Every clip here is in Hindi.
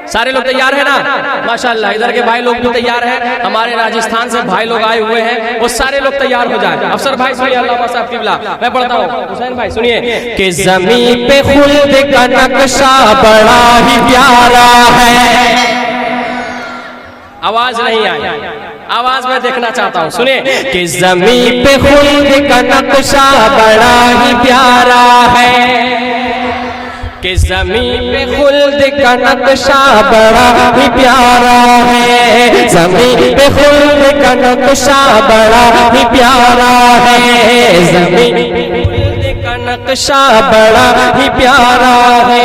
सारे लोग तैयार है ना? माशाल्लाह, इधर के भाई लोग भी तैयार हैं, हमारे राजस्थान से भाई लोग आए हुए हैं, वो सारे लोग तैयार हो जाए। अफसर भाई सुनिए, अल्लाह साहब किबला, मैं पढ़ता हूँ, हुसैन भाई सुनिए कि ज़मीन पे खुल्द का नक्शा बड़ा ही प्यारा है। आवाज नहीं आई, आवाज मैं देखना चाहता हूँ, सुनिए कि ज़मीन पे खुल्द का नक्शा बड़ा ही प्यारा है, कि ज़मीन पे खुल्द का नक्शा बड़ा ही प्यारा है, ज़मीन पे खुल्द का नक्शा बड़ा ही प्यारा है, ज़मीन पे खुल्द का नक्शा बड़ा ही प्यारा है,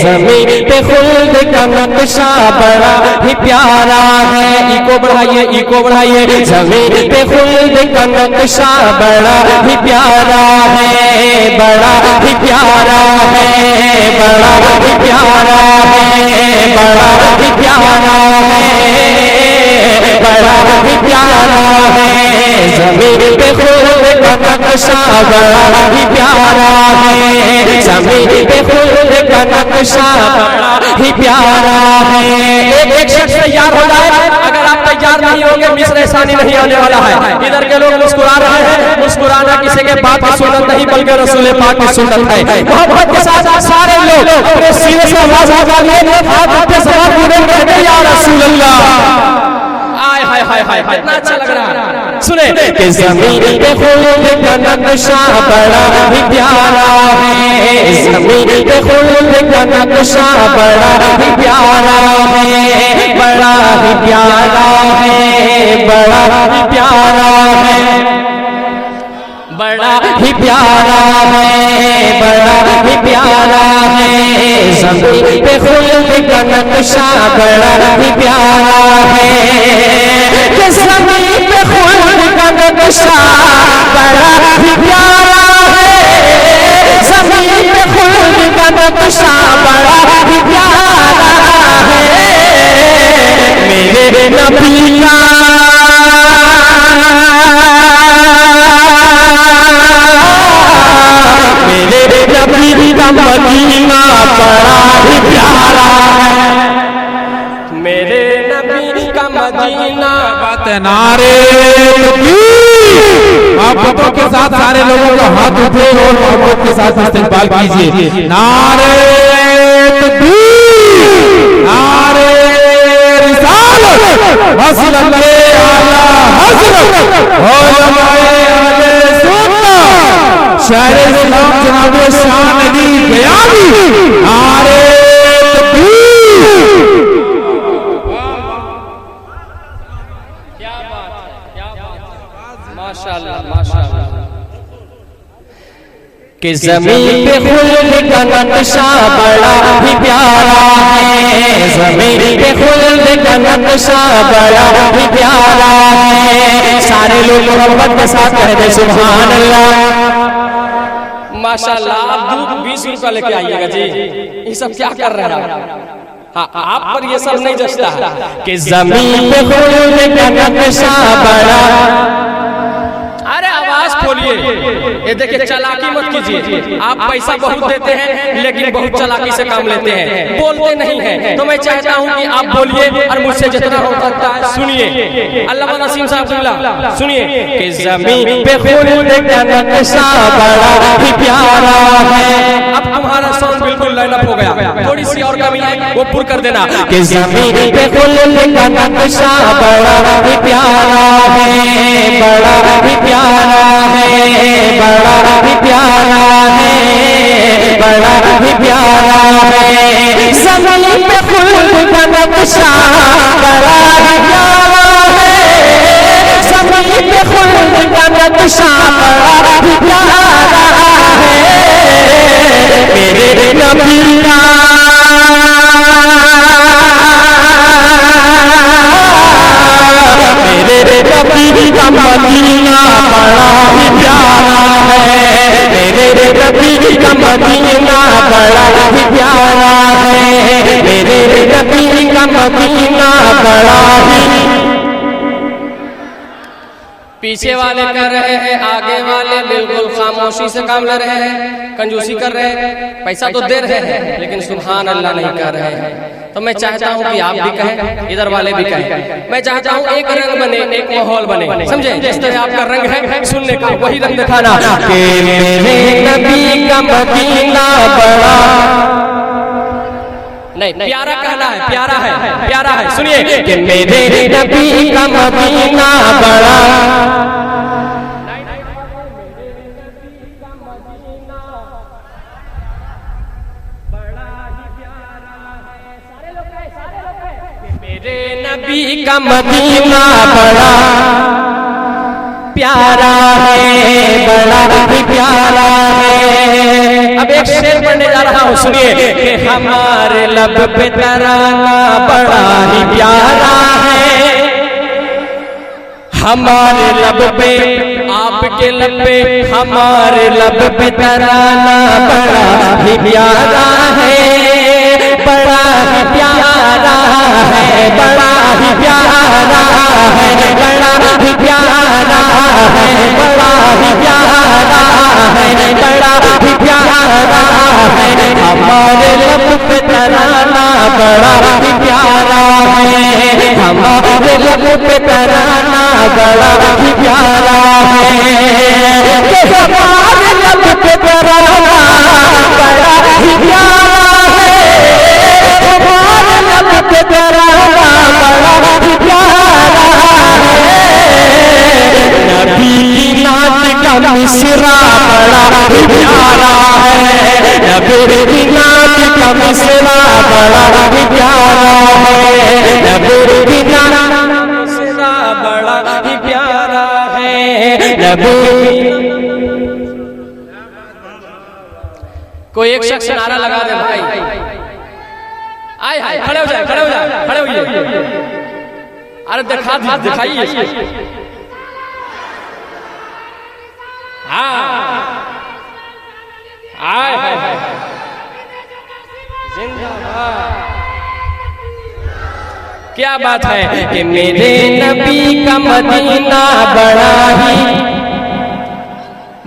ज़मीन पे खुल्द का नक्शा बड़ा ही प्यारा है। इको बढ़ाइए, इको बढ़ाइए, ज़मीन पे खुल्द का नक्शा बड़ा ही प्यारा है, बड़ा ही प्यारा है, बड़ा ही प्यारा है, बड़ा ही प्यारा है, बड़ा ही प्यारा है, ज़मीन पे खुल्द का नक्शा बड़ा ही प्यारा है, ज़मीन पे खुल्द का नक्शा बड़ा ही प्यारा है। एक शख्स तैयार हो जाए, अगर आप तैयार नहीं होंगे मिस्र सानी नहीं आने वाला है। इधर के लोग मुस्कुरा रहे हैं, मुस्कुराना किसी के बात की सुन्नत नहीं बल्कि रसूल पाक की सुन्नत है। मोहब्बत के साथ सारे लोग अपने सीने से आवाज निकालिए, आप अपने सवाल पूरे करके या रसूल अल्लाह। आय हाय हाय हाय, कितना अच्छा लग रहा है, सुने कि ज़मीन पे खुल्द का नक्शा बड़ा ही प्यारा है, ज़मीन पे खुल्द का नक्शा बड़ा ही प्यारा है, बड़ा ही प्यारा है, बड़ा ही प्यारा है, बड़ा ही प्यारा है, बड़ा ही प्यारा है, ज़मीन पे खुल्द का नक्शा बड़ा ही प्यारा है, ज़मीन पे खुल्द का नक्शा बड़ा ही प्यारा है, ज़मीन पे खुल्द का नक्शा बड़ा ही प्यारा है, मेरे नबी का मदीना बड़ा ही प्यारा है, मेरे नबी का मदीना। बात नारे मोहब्बतों के साथ सारे लोगों का हाथ उठे और मोहब्बत के साथ इस्तेमाल कीजिए। नारे तकबीर, नारे रिसालत, वसल्लल्लाहु अला हज़रत शहर इस्लाम जनाब शान अली बयानी। नारे तकबीर, क्या बात है, क्या बात है, माशाअल्लाह माशाअल्लाह। कि ज़मीन पे खुल्द का नक्शा बड़ा ही प्यारा है, ज़मीन पे खुल्द का नक्शा बड़ा ही प्यारा है। सारे लोग मोहब्बत के साथ कहते सुभान अल्लाह। माशाअल्लाह, आप दूध 20 रुपया लेके आइएगा जी, ये सब क्या कर रहे हैं? हाँ, आप पर ये सब नहीं जचता है कि ज़मीन पे खुल्द का नक्शा बड़ा। अरे आवाज खोलिए, ये देखिए चालाकी मत कीजिए, आप पैसा बहुत देते हैं लेकिन बहुत चालाकी से काम लेते हैं, बोलते नहीं हैं। तो मैं चाहता हूँ कि आप बोलिए और मुझसे जितना हो सकता है सुनिए। अल्लामा नसीम साहब सुनिए कि ज़मीन पे खुल्द का नक्शा बड़ा ही प्यारा है। अब तुम्हारा साउंड बिल्कुल लाइन अप हो गया, थोड़ी सी और कमी है वो पूरी कर देना। कि ज़मीन पे खुल्द का नक्शा बड़ा ही प्यारा है, बड़ा ही प्यारा है, बड़ा ही प्यारा है, बड़ा ही प्यारा है। ज़मीन पे खुल्द का नक्शा बड़ा ही प्यारा है, ज़मीन पे खुल्द का नक्शा बड़ा ही प्यारा है, मेरे नबी का मदीना बड़ा ही प्यारा है, मेरे नबी का मदीना बड़ा ही प्यारा है, मेरे नबी का मदीना बड़ा ही। पीछे वाले कर रहे हैं, आगे वाले बिल्कुल खामोशी से काम ले रहे हैं, कंजूसी कर रहे हैं, पैसा तो दे रहे हैं लेकिन सुभान अल्लाह नहीं कर रहे हैं। तो मैं चाहता हूँ कि आप भी कहें, इधर वाले भी कहें। मैं चाहता हूँ एक रंग बने, एक माहौल बने, समझे? जिस तरह आपका रंग है सुनने का, वही रंग दिखाना। कि मेरे नबी का मदीना बड़ा, नहीं प्यारा कहना है, प्यारा है, प्यारा है। सुनिए कि मेरे नबी का मदीना बड़ा, नबी का मदीना बड़ा प्यारा है, बड़ा ही प्यारा है। अब एक शेर पढ़ने जा रहा हूँ, सुनिए कि हमारे लब पे तराना बड़ा ही प्यारा है, हमारे लब पे, आपके लब पे, हमारे लब पे तराना बड़ा ही प्यारा है, बड़ा ही प्यारा है, बड़ा ही प्यारा है, बड़ा ही प्यारा है, बड़ा ही प्यारा है, बड़ा ही प्यारा है। हमारे लब पे तराना बड़ा ही प्यारा है, हमारे लब पे तराना बड़ा ही प्यारा है, हमारे लब पे तराना बड़ा ही प्यारा है, हमारे लब पे तराना बड़ा ही प्यारा है। नबी की नात का मिसरा बड़ा ही प्यारा है, नबी की नात का मिसरा बड़ा ही प्यारा है, नबी की नात का मिसरा बड़ा ही प्यारा है, नबी। कोई एक शख्स नारा लगा दे भाई, आए हाय, खड़े हो जाए, खड़े हो जाए, खड़े होइए। अरे दिखाइए, हाँ, आए हाय, जिंदाबाद। क्या बात है कि मेरे नबी का मदीना बड़ा ही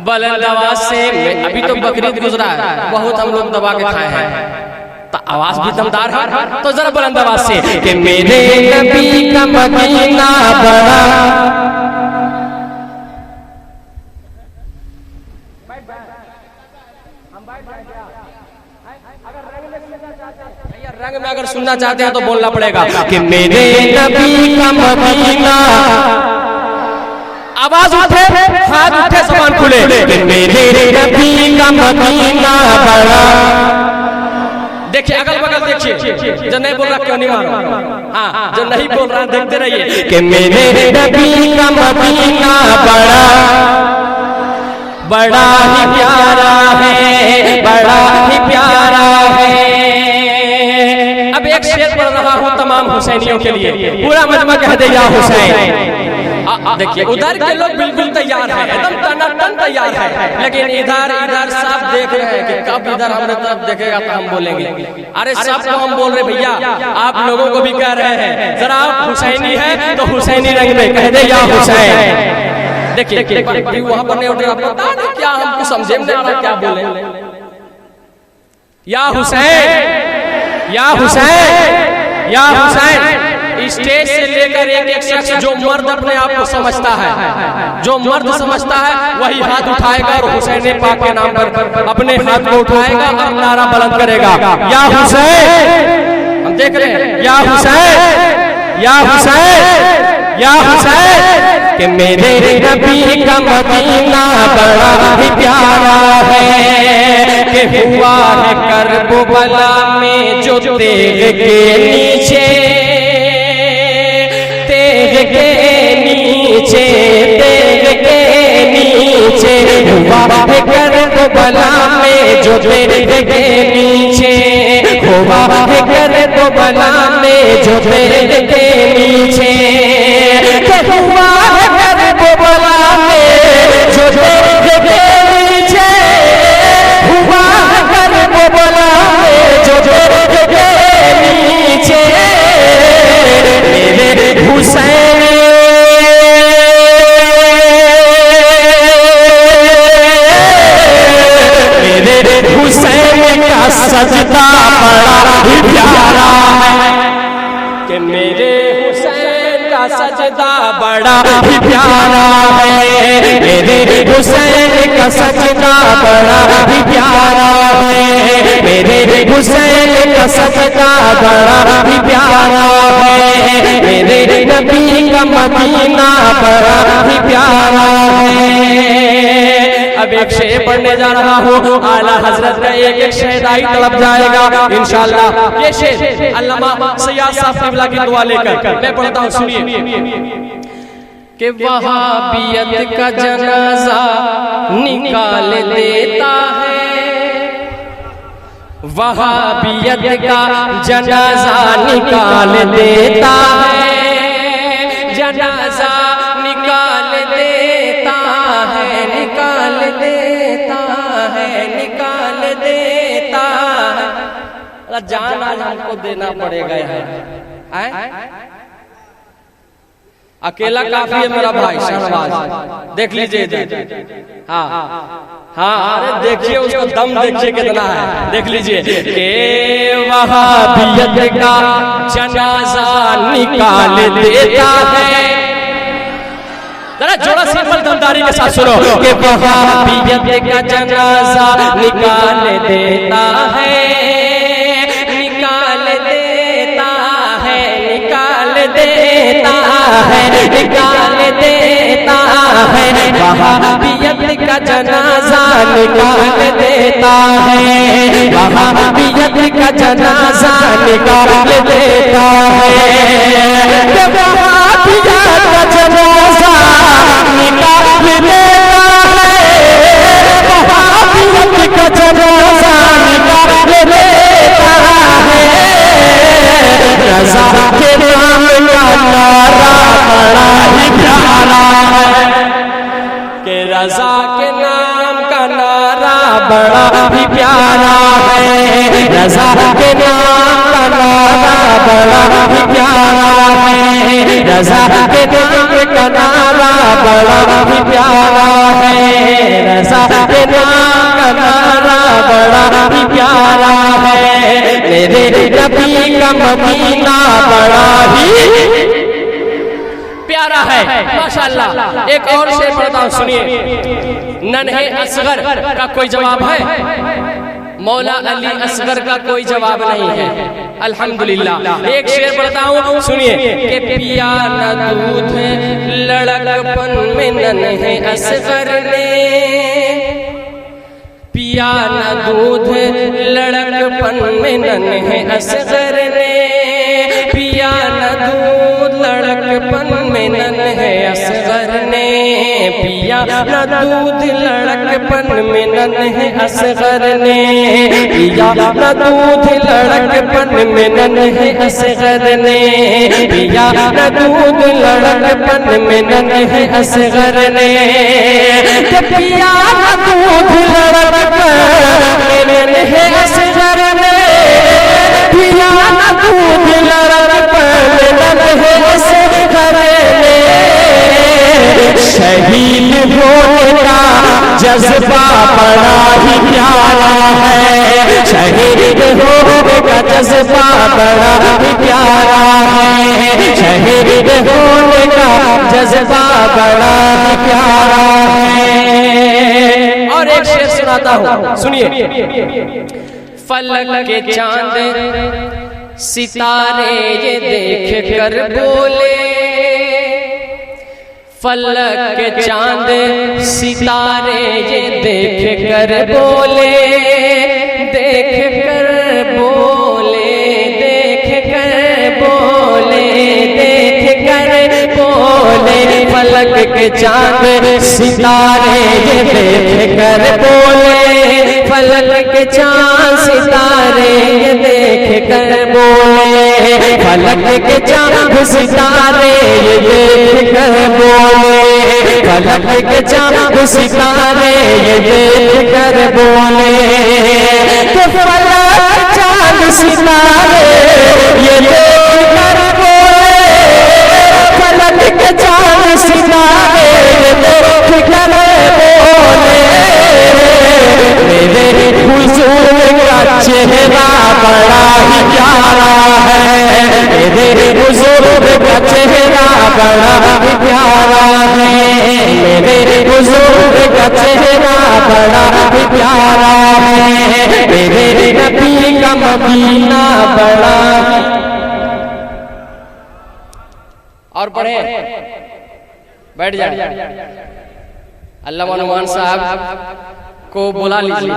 बुलंद आवाज से। अभी तो बकरीद गुजरा है, बहुत हम लोग दबा के खाए हैं, तो आवाज भी दमदार है, तो जरा बुलंद आवाज से कि मेरे नबी का मदीना बड़ा। रंग में अगर सुनना चाहते हैं तो बोलना पड़ेगा कि मेरे नबी का मदीना। आवाज उठे, हाथ उठे, जबान खुले कि मेरे नबी का मदीना बड़ा। देखिए अगल बगल देखिए, जो नहीं बोल रहा क्यों नहीं मारो, हाँ जो नहीं बोल रहा देखते रहिए कि मेरे नबी का मदीना बड़ा, बड़ा ही प्यारा है, बड़ा ही प्यारा है। अब एक शेर पढ़ रहा हूँ तमाम हुसैनियों के लिए, पूरा मजमा कह दे या हुसैन। देखिए उधर के लोग बिल्कुल तैयार हैं, एकदम टनाटन तैयार है, लेकिन इधर साफ देख रहे हैं कि कब इधर हमारे तरफ देखेगा तो हम बोलेंगे। अरे सब को हम बोल रहे भैया, आप लोगों को भी कह रहे हैं, जरा आप हुसैनी है तो हुसैनी रंग में कह दे या हुसैन। देखिए वहां पर नहीं उठ रहा, पता नहीं क्या हमको समझे में नहीं आ रहा क्या बोले, या हुसैन, या हुसैन, या हुसैन। स्टेज से लेकर एक शख्स जो मर्द अपने आप को समझता है, जो मर्द समझता है वही हाथ उठाएगा और हुसैन पाक के नाम पर अपने हाथ को उठाएगा और नारा बुलंद करेगा, या हुसैन। हम देख रहे हैं, या हुसैन, या हुसैन, या हुसैन। कि मेरे नबी का मदीना बड़ा ही प्यारा है, कि हुआ है करबला में जो तेग के नीचे, तेग के नीचे, तेग के नीचे, हुआ है करबला में जो तेग के नीचे, हुआ है करबला में जो तेग के नीचे, हुआ है करबला में जो तेग के नीचे, हुआ है करबला में जो तेग के नीचे। मेरे हुसैन, मेरे हुसैन का सजदा बड़ा ही प्यारा है, सजदा बड़ा ही प्यारा है, मेरे हुसैन का सजदा बड़ा ही प्यारा है, मेरे हुसैन का सजदा बड़ा ही प्यारा है, मेरे नबी का मदीना बड़ा ही प्यारा है। अब एक शेर पढ़ने जा रहा हूँ, आला हजरत का एक एक शेर आई तलब जाएगा इंशाअल्लाह। ये शेर अल्लामा सैयद साहब क़िबला की दुआ लेकर मैं पढ़ता हूँ, सुनिए। कि वहाबियत का जनाजा निकाल देता है, वहाबियत का जनाजा निकाल देता है, जनाजा निकाल देता है, निकाल देता है, निकाल देता है। जान आज हमको देना पड़ेगा है। अकेला काफी है मेरा भाई शहबाज, देख लीजिए। हाँ हाँ, अरे देखिए उसका दम देखिए कितना है, देख लीजिए। के वहाबियत का जनाजा निकाल देता है, जरा जोड़ा सिंपल दमदारी के साथ सुनो। के वहाबियत का जनाजा निकाल देता है, निकाल देता है, निकाल देता है, निकाल देता है, वहाबियत का जनाजा निकाल देता है, वहाबियत का जनाजा निकाल देता है, वहाबियत का जनाजा निकाल देता है, वहाबियत का जनाजा निकाल देता है। रज़ा के नाम का नारा बड़ा ही प्यारा है, कि रज़ा के नाम का नारा बड़ा ही प्यारा है, रज़ा के नाम का नारा बड़ा ही प्यारा है, रज़ा के नाम का नारा बड़ा ही प्यारा है, रज़ा के नाम का नारा बड़ा ही प्यारा है, मेरे नबी का मदीना बड़ा ही प्यारा है। माशाअल्लाह। एक और शेर पढ़ता हूँ, सुनिए। नन्हे असगर का कोई जवाब है? मौला अली असगर का कोई जवाब नहीं है, अल्हम्दुलिल्लाह। एक शेर पढ़ता हूँ, सुनिए। कि पिया न दूध लड़कपन में नन्हे असगर ने, पिया न दूध लड़कपन में नन्हे असगर ने, पिया न दूध लड़कपन में नन्हे असगर ने, पिया न दूध लड़कपन में नन्हे असगर ने, पिया न दूध लड़कपन में नन्हे असगर ने, पिया न दूध लड़कपन में नन्हे असगर ने, पिया न दूध लड़कपन में नन्हे असगर ने, पिया न दूध लड़कपन में नन्हे असगर ने। शहीद होने का जज्बा बड़ा ही प्यारा है, शहीद होने का जज्बा बड़ा ही प्यारा है, शहीद होने का जज्बा बड़ा ही प्यारा है। और एक शेर सुनाता हूँ, सुनिए। फलक के चांद सितारे ये देख कर बोले, फलक के चांद सितारे ये देख कर बोले, देख कर बोले, देख कर बोले, देख कर बोले, फलक के चांद सितारे ये देख कर बोले, फलक के चांद सितारे ये देख कर बोले, फलक के चांद सितारे ये देख कर बोले, फलक के चांद सितारे ये देख कर बोले, तो फलक चांद सितारे ये देख कर बोले, फलक के चांद सितारे ये देख कर बोले, मेरे हुजूर का चेहरा बड़ा ही प्यारा है, मेरे हुजूर का चेहरा बड़ा ही प्यारा है, मेरे हुजूर का चेहरा बड़ा ही प्यारा है, मेरे नबी का मदीना बड़ा। और पढ़े, बैठ जाए। अल्लामा नुमान साहब को बुला लीजिए।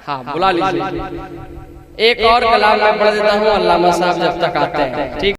हाँ बुला लीजिए। एक और कलाम मैं पढ़ देता हूँ, अल्लामा साहब जब तक आते हैं, ठीक।